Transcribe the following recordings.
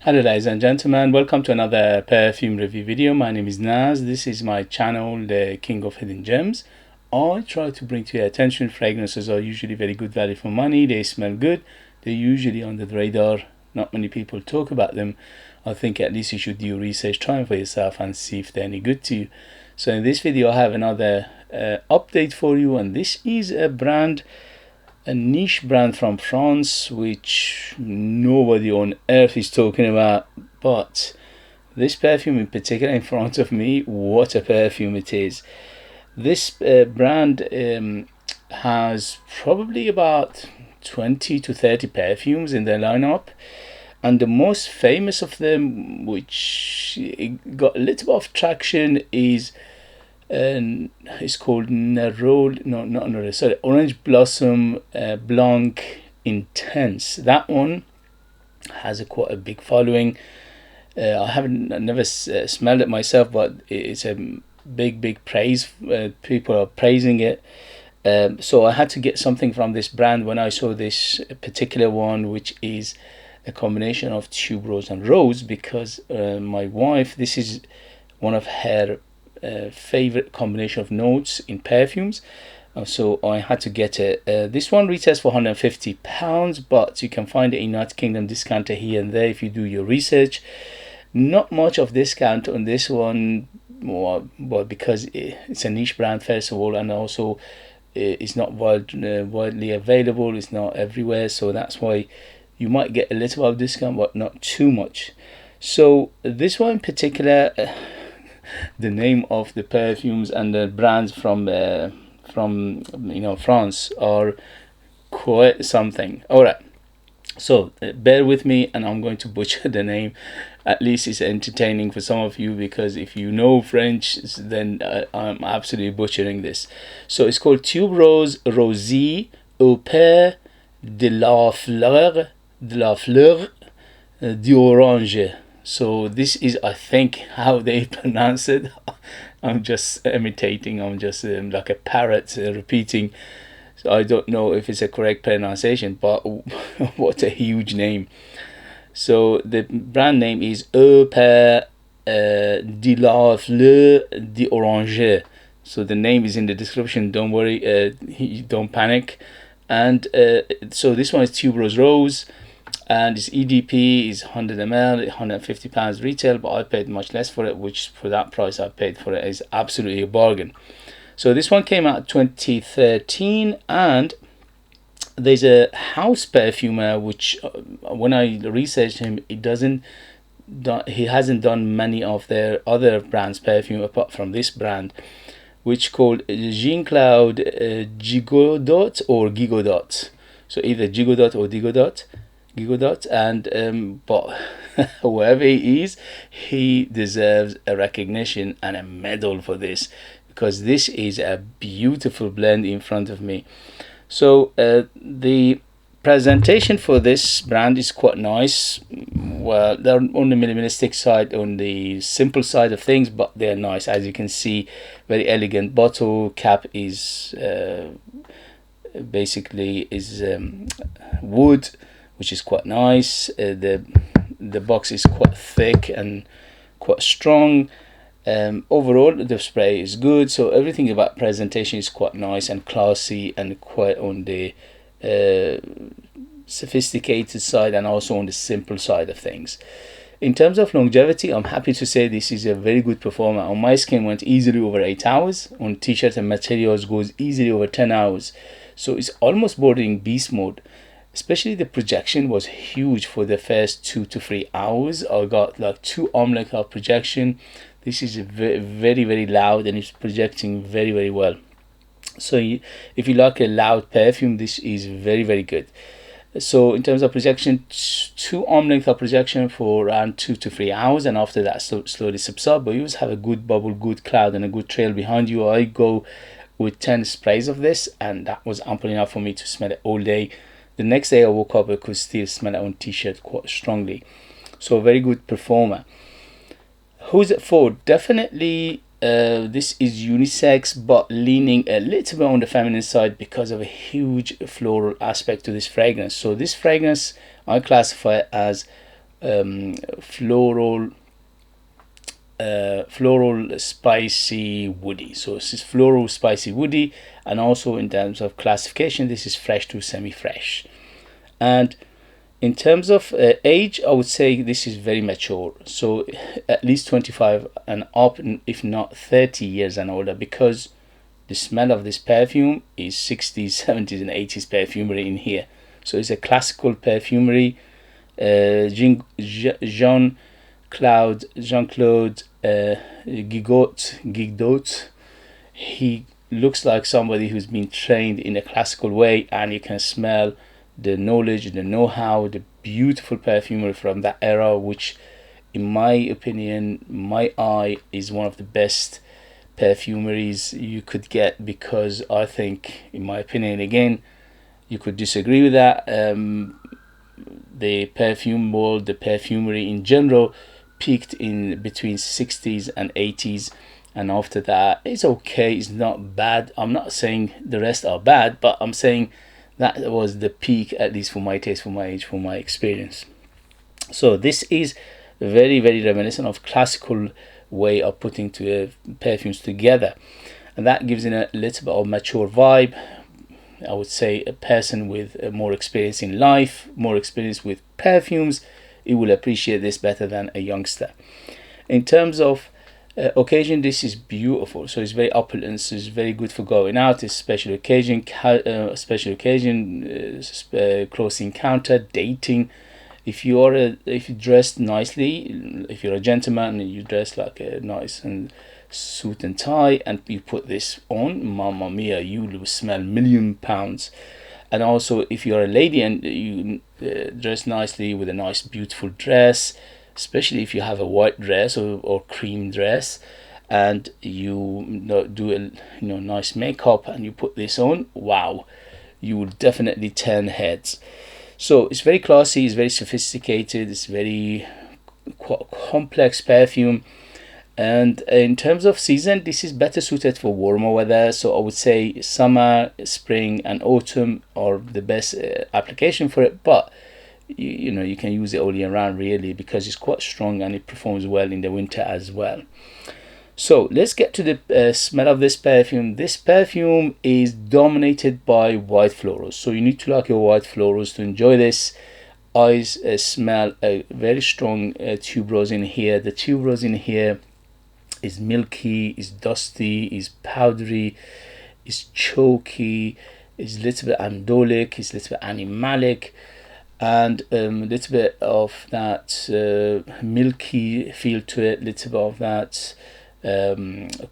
Hello ladies and gentlemen, welcome to another perfume review video. My name is Naz. This is my channel, the King of Hidden Gems. I try to bring to your attention fragrances are usually very good value for money. They smell good. They're usually under the radar. Not many people talk about them. I think at least you should do research, try them for yourself and see if they're any good to you. So in this video I have another update for you, and this is a niche brand from France which nobody on earth is talking about, but this perfume in particular in front of me, what a perfume it is. This brand has probably about 20 to 30 perfumes in their lineup, and the most famous of them, which got a little bit of traction, is it's called Orange Blossom Blanc Intense. That one has quite a big following. I never smelled it myself, but it's a big praise. People are praising it. So I had to get something from this brand when I saw this particular one, which is a combination of tuberose and rose, because my wife, this is one of her favorite combination of notes in perfumes, so I had to get it. This one retails for £150, but you can find it in United Kingdom discounter here and there if you do your research. Not much of discount on this one, but because it's a niche brand first of all, and also it's not widely available, it's not everywhere, so that's why you might get a little bit of discount but not too much. So this one in particular, the name of the perfumes and the brands from France are quite something. All right, so bear with me, and I'm going to butcher the name. At least it's entertaining for some of you, because if you know French, then I'm absolutely butchering this. So it's called Tubereuse Rosée au pair de la Fleur d'Orange. So this is, I think, how they pronounce it. I'm just imitating, I'm just like a parrot repeating. So I don't know if it's a correct pronunciation, but what a huge name. So the brand name is Au pair de la Fleur d'Orange. So the name is in the description, don't worry, don't panic. And so this one is Tuberose Rose, and its EDP is 100ml, £150 retail, but I paid much less for it, which for that price I paid for it is absolutely a bargain. So this one came out 2013, and there's a house perfumer which when I researched him, he hasn't done many of their other brands perfume apart from this brand, which called Jean Claude Gigodot or Gigodot. So either Gigodot or Gigodot, and but whoever he is, he deserves a recognition and a medal for this, because this is a beautiful blend in front of me. So the presentation for this brand is quite nice. Well, they're on the minimalistic side, on the simple side of things, but they're nice. As you can see, very elegant bottle cap is basically wood, which is quite nice. The box is quite thick and quite strong. Overall the spray is good, so everything about presentation is quite nice and classy, and quite on the sophisticated side, and also on the simple side of things. In terms of longevity, I'm happy to say this is a very good performer. On my skin went easily over 8 hours, on t-shirt and materials goes easily over 10 hours, so it's almost bordering beast mode. Especially the projection was huge for the first 2 to 3 hours. I got like 2 omelette of projection. This is very loud, and it's projecting very well. So if you like a loud perfume, this is very good. So in terms of projection, 2 arm length of projection for around 2 to 3 hours, and after that slowly subside. But you always have a good bubble, good cloud, and a good trail behind you. I go with 10 sprays of this, and that was ample enough for me to smell it all day. The next day I woke up, I could still smell it on t-shirt quite strongly. So a very good performer. Who's it for? Definitely this is unisex, but leaning a little bit on the feminine side because of a huge floral aspect to this fragrance. So this fragrance I classify it as floral, floral spicy woody. So this is floral spicy woody, and also in terms of classification, this is fresh to semi-fresh. And in terms of age, I would say this is very mature, so at least 25 and up, if not 30 years and older, because the smell of this perfume is 60s, 70s and 80s perfumery in here. So it's a classical perfumery. Jean-Claude Gigot, he looks like somebody who's been trained in a classical way, and you can smell the knowledge, the know-how, the beautiful perfumery from that era, which in my opinion, my eye, is one of the best perfumeries you could get, because I think, in my opinion, again, you could disagree with that, the perfume world, the perfumery in general, peaked in between 60s and 80s, and after that it's okay, it's not bad. I'm not saying the rest are bad, but I'm saying that was the peak, at least for my taste, for my age, for my experience. So this is very, very reminiscent of classical way of putting perfumes together, and that gives it a little bit of mature vibe. I would say a person with more experience in life, more experience with perfumes, it will appreciate this better than a youngster. In terms of occasion, this is beautiful, so it's very opulent, so it's very good for going out. It's special occasion, close encounter, dating. If you dress nicely, if you're a gentleman and you dress like a nice and suit and tie, and you put this on, mamma mia, you will smell £1,000,000. And also, if you're a lady and you dress nicely with a nice beautiful dress, especially if you have a white dress or cream dress, and you do a nice makeup and you put this on, wow, you will definitely turn heads. So it's very classy, it's very sophisticated, it's very complex perfume. And in terms of season, this is better suited for warmer weather. So I would say summer, spring and autumn are the best application for it, but you can use it all year round really, because it's quite strong and it performs well in the winter as well. So let's get to the smell of this perfume. This perfume is dominated by white florals, so you need to like your white florals to enjoy this. I smell a very strong tuberose in here. The tuberose in here is milky, is dusty, is powdery, is choky, is a little bit andolic, is a little bit animalic, and a little bit of that milky feel to it, little bit of that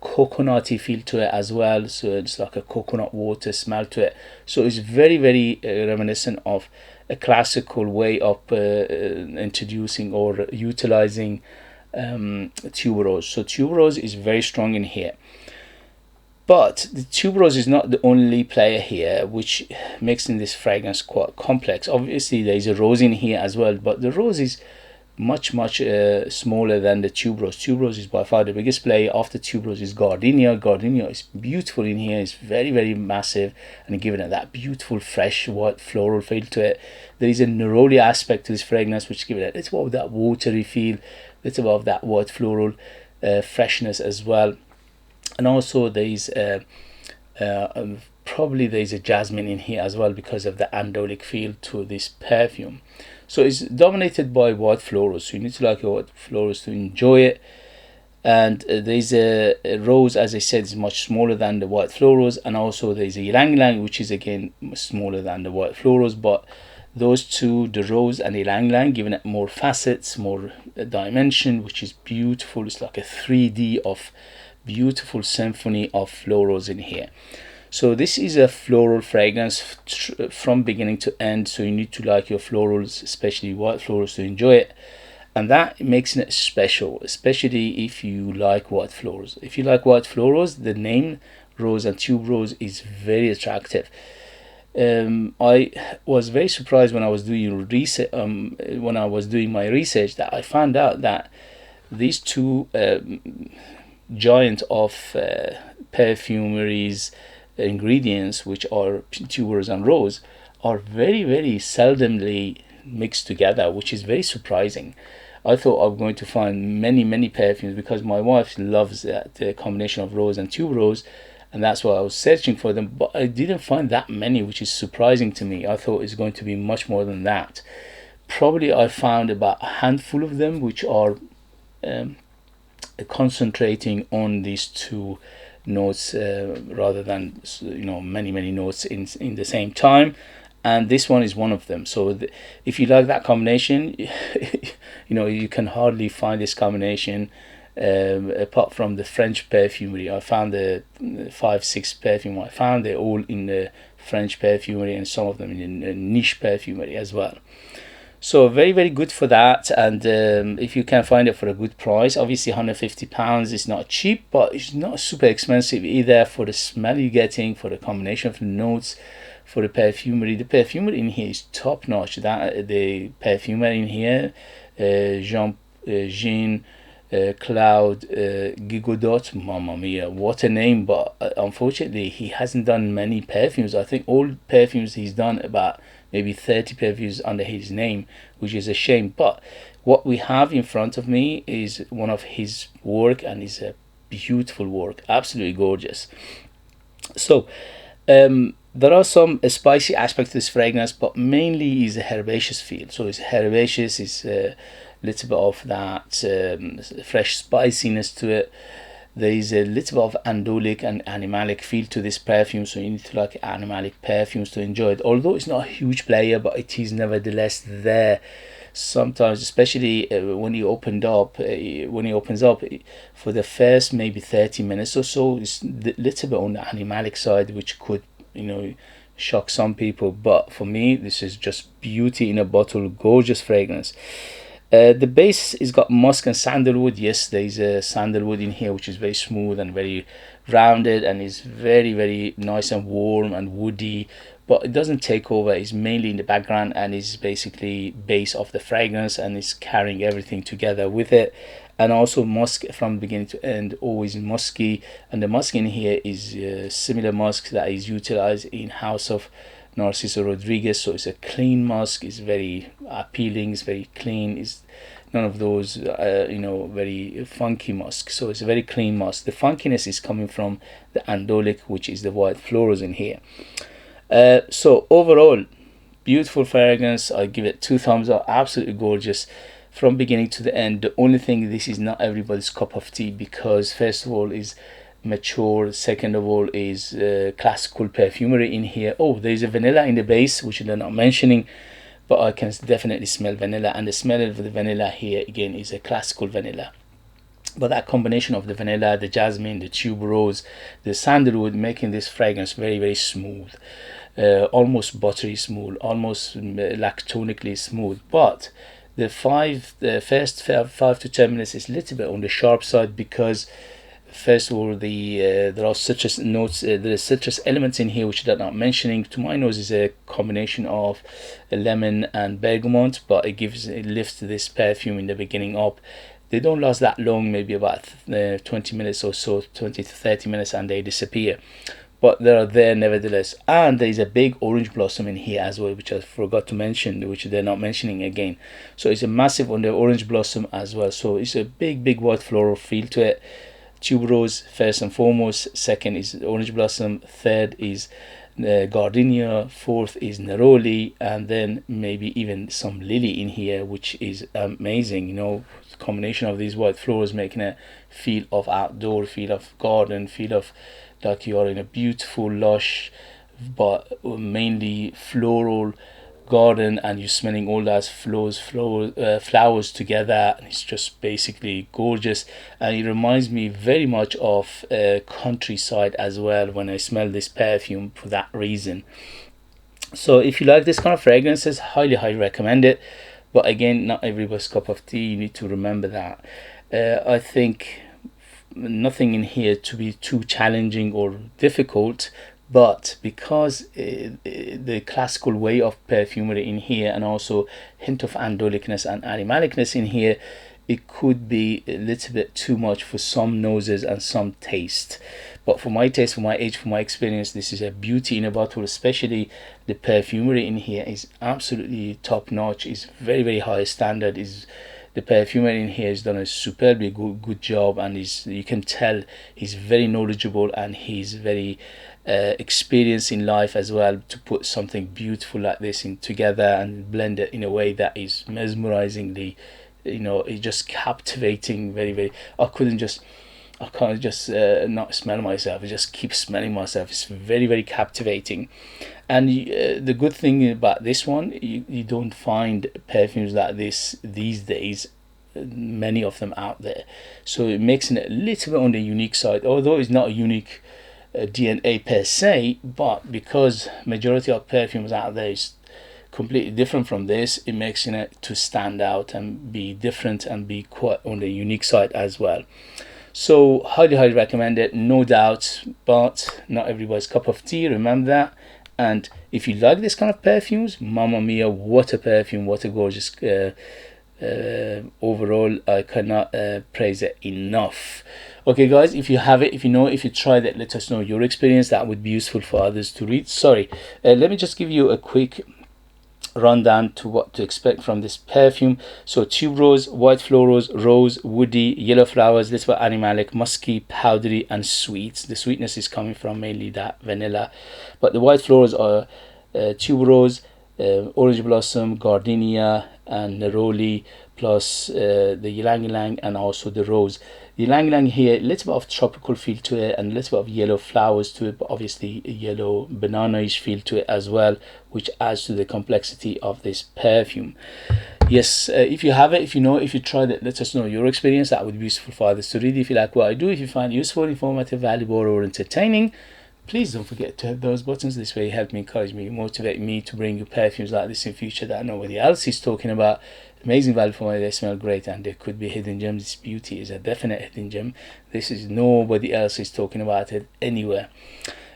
coconutty feel to it as well. So it's like a coconut water smell to it. So it's very, very reminiscent of a classical way of introducing or utilizing tuberose. So tuberose is very strong in here, but the tuberose is not the only player here, which makes in this fragrance quite complex. Obviously there is a rose in here as well, but the rose is much smaller than the tuberose. Tuberose is by far the biggest player. After tuberose is gardenia. Gardenia is beautiful in here, it's very, very massive, and giving it that beautiful fresh white floral feel to it. There is a neroli aspect to this fragrance, which gives it a little bit of that watery feel, little bit of that white floral freshness as well. And also there is probably there is a jasmine in here as well, because of the andolic feel to this perfume. So it's dominated by white florals, so you need to like your white florals to enjoy it. And there's a rose, as I said, is much smaller than the white florals, and also there's a ylang-ylang, which is again smaller than the white florals. But those two, the rose and the ylang-ylang, giving it more facets, more dimension, which is beautiful. It's like a 3D of beautiful symphony of florals in here. So this is a floral fragrance from beginning to end, so you need to like your florals, especially white florals, to enjoy it. And that makes it special, especially if you like white florals. If you like white florals, the name rose and tuberose is very attractive. I was very surprised when I was doing research, my research, that I found out that these two giant of perfumeries ingredients, which are tuberose and rose, are very, very seldomly mixed together, which is very surprising. I thought I'm going to find many perfumes because my wife loves the combination of rose and tuberose, and that's why I was searching for them, but I didn't find that many, which is surprising to me. I thought it's going to be much more than that. Probably I found about a handful of them which are concentrating on these two notes rather than many notes in the same time, and this one is one of them. So if you like that combination, you can hardly find this combination apart from the French perfumery. I found the 5-6 perfume I found, they're all in the French perfumery, and some of them in the niche perfumery as well. So very good for that. And if you can find it for a good price, obviously £150 is not cheap, but it's not super expensive either for the smell you're getting, for the combination of the notes, for the perfumery. The perfumery in here is top notch. That the perfumer in here, Jean Claude Gigodot, mamma mia, what a name. But unfortunately he hasn't done many perfumes. I think all perfumes he's done about maybe 30 perfumes under his name, which is a shame. But what we have in front of me is one of his work, and it's a beautiful work, absolutely gorgeous. So there are some spicy aspects to this fragrance, but mainly is a herbaceous feel. So it's herbaceous, it's a little bit of that fresh spiciness to it. There is a little bit of andolic and animalic feel to this perfume, so you need to like animalic perfumes to enjoy it. Although it's not a huge player, but it is nevertheless there. Sometimes, especially when he opens up for the first maybe 30 minutes or so, it's a little bit on the animalic side, which could shock some people. But for me, this is just beauty in a bottle, gorgeous fragrance. The base is got musk and sandalwood. Yes, there is a sandalwood in here, which is very smooth and very rounded, and is very nice and warm and woody, but it doesn't take over. It's mainly in the background and is basically base of the fragrance, and is carrying everything together with it. And also musk from beginning to end, always musky, and the musk in here is similar musk that is utilized in House of Narciso Rodriguez. So it's a clean musk, it's very appealing, it's very clean, it's none of those very funky musk. So it's a very clean musk. The funkiness is coming from the andolic, which is the white florals in here. So overall, beautiful fragrance. I give it 2 thumbs up. Absolutely gorgeous from beginning to the end. The only thing, this is not everybody's cup of tea, because first of all is mature, second of all is classical perfumery in here. Oh, there's a vanilla in the base, which they're not mentioning, but I can definitely smell vanilla, and the smell of the vanilla here again is a classical vanilla. But that combination of the vanilla, the jasmine, the tuberose, the sandalwood, making this fragrance very smooth, almost buttery smooth, almost lactonically smooth. But the first 5 to 10 minutes is a little bit on the sharp side, because first of all there are citrus notes, there are citrus elements in here which they're not mentioning. To my nose is a combination of lemon and bergamot, but it lifts this perfume in the beginning up. They don't last that long, maybe about 20 minutes or so, 20 to 30 minutes, and they disappear. But they are there nevertheless. And there is a big orange blossom in here as well, which I forgot to mention, which they're not mentioning again. So it's a massive on the orange blossom as well. So it's a big white floral feel to it. Tuberose first and foremost, second is orange blossom, third is gardenia, fourth is neroli, and then maybe even some lily in here, which is amazing. Combination of these white flowers making a feel of outdoor, feel of garden, feel of like you are in a beautiful lush but mainly floral garden, and you're smelling all those flowers together, and it's just basically gorgeous. And it reminds me very much of countryside as well when I smell this perfume, for that reason. So if you like this kind of fragrances, highly recommend it. But again, not everybody's cup of tea, you need to remember that. I think nothing in here to be too challenging or difficult, but because the classical way of perfumery in here, and also hint of andolicness and animalicness in here, it could be a little bit too much for some noses and some taste. But for my taste, for my age, for my experience, this is a beauty in a bottle. Especially the perfumery in here is absolutely top notch. It's very, very high standard. Is the perfumer in here has done a superbly good job, and you can tell he's very knowledgeable and he's very experienced in life as well, to put something beautiful like this in together and blend it in a way that is mesmerizingly, it's just captivating. Very, very. I can't just not smell myself. I just keep smelling myself. It's very, very captivating. And the good thing about this one, you don't find perfumes like this these days, many of them out there. So it makes it a little bit on the unique side, although it's not a unique DNA per se, but because majority of perfumes out there is completely different from this, it makes it to stand out and be different and be quite on the unique side as well. So highly, highly recommend it, no doubt, but not everybody's cup of tea, remember that. And if you like this kind of perfumes, mamma mia, what a perfume, what a gorgeous overall. I cannot praise it enough. Okay guys, if you have it, if you tried it, let us know your experience. That would be useful for others to read. Sorry, let me just give you a quick rundown to what to expect from this perfume. So tuberose, white florals, rose, woody, yellow flowers, little animalic, musky, powdery, and sweet. The sweetness is coming from mainly that vanilla, but the white florals are tuberose, orange blossom, gardenia, and neroli, plus the ylang-ylang and also the rose. The ylang-ylang here, a little bit of tropical feel to it and a little bit of yellow flowers to it, but obviously a yellow banana-ish feel to it as well, which adds to the complexity of this perfume. Yes, if you have it, if you tried it, let us know your experience. That would be useful for others to read. If you like what I do, if you find it useful, informative, valuable, or entertaining, please don't forget to hit those buttons. This way help me, encourage me, motivate me to bring you perfumes like this in future that nobody else is talking about. Amazing value for money, they smell great, and there could be hidden gems. This beauty is a definite hidden gem. This is nobody else is talking about it anywhere.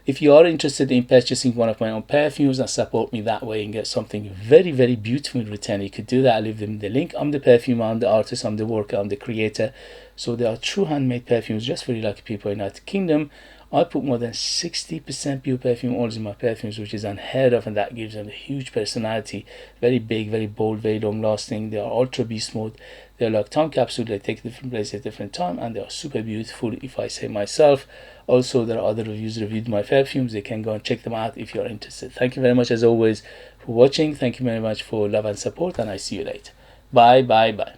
If you are interested in purchasing one of my own perfumes and support me that way and get something very, very beautiful in return, you could do that. I'll leave them the link. I'm the perfumer, I'm the artist, I'm the worker, I'm the creator. So they are true handmade perfumes just for you lucky people in the United Kingdom. I put more than 60% pure perfume oils in my perfumes, which is unheard of, and that gives them a huge personality. Very big, very bold, very long lasting. They are ultra beast smooth. They're like time capsule. They take different places at different time, and they are super beautiful, if I say myself. Also, there are other reviews reviewed my perfumes. They can go and check them out if you're interested. Thank you very much as always for watching. Thank you very much for love and support, and I see you later. Bye, bye, bye.